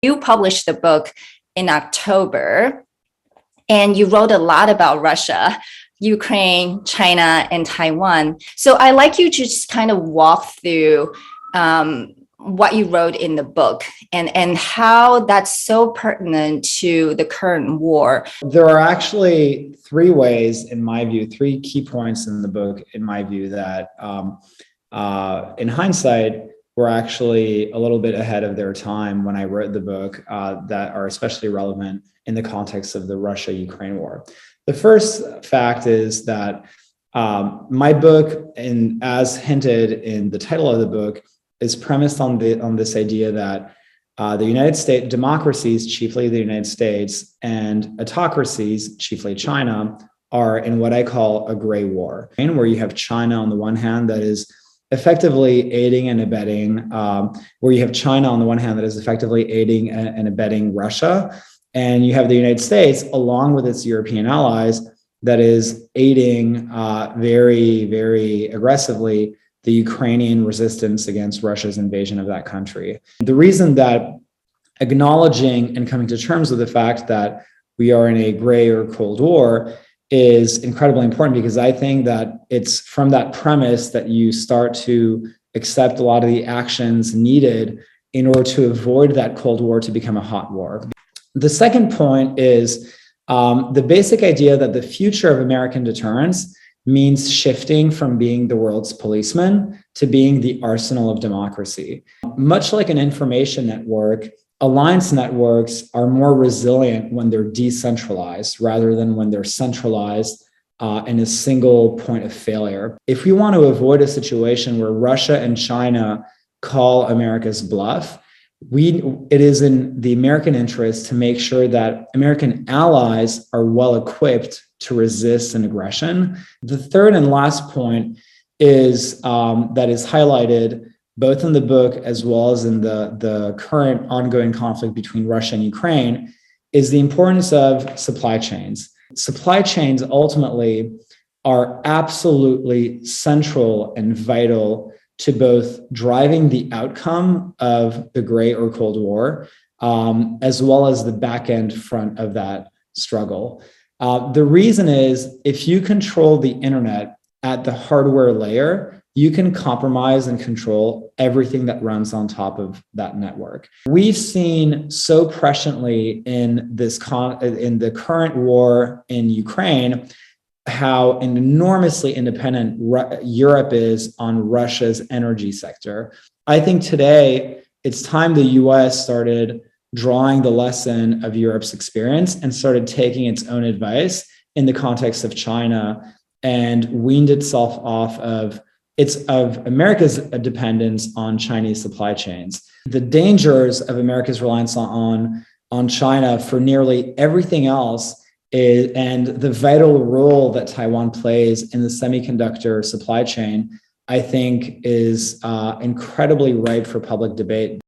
You published the book in October, and you wrote a lot about Russia, Ukraine, China, and Taiwan. So I'd like you to just kind of walk through what you wrote in the book and how that's so pertinent to the current war. There are actually three ways, in my view, three key points in the book, in my view, that in hindsight, were actually a little bit ahead of their time when I wrote the book that are especially relevant in the context of the Russia-Ukraine war. The first fact is that my book, and as hinted in the title of the book, is premised on this idea that the United States, democracies, chiefly the United States, and autocracies, chiefly China, are in what I call a gray war, where you have China on the one hand that is effectively aiding and abetting, where you have China on the one hand that is effectively aiding and abetting Russia, and you have the United States along with its European allies that is aiding very, very aggressively the Ukrainian resistance against Russia's invasion of that country. The reason that acknowledging and coming to terms with the fact that we are in a gray or cold war is incredibly important, because I think that it's from that premise that you start to accept a lot of the actions needed in order to avoid that Cold War to become a hot war. The second point is the basic idea that the future of American deterrence means shifting from being the world's policeman to being the arsenal of democracy. Much like an information network, alliance networks are more resilient when they're decentralized rather than when they're centralized in a single point of failure. If we want to avoid a situation where Russia and China call America's bluff, it is in the American interest to make sure that American allies are well equipped to resist an aggression. The third and last point is that is highlighted both in the book as well as in the current ongoing conflict between Russia and Ukraine, is the importance of supply chains. Supply chains ultimately are absolutely central and vital to both driving the outcome of the gray or cold war, as well as the back end front of that struggle. The reason is, if you control the internet at the hardware layer, you can compromise and control everything that runs on top of that network. We've seen so presciently in the current war in Ukraine how enormously independent Europe is on Russia's energy sector. I think today it's time the US started drawing the lesson of Europe's experience and started taking its own advice in the context of China and weaned itself off of America's dependence on Chinese supply chains. The dangers of America's reliance on China for nearly everything else and the vital role that Taiwan plays in the semiconductor supply chain, I think, is incredibly ripe for public debate.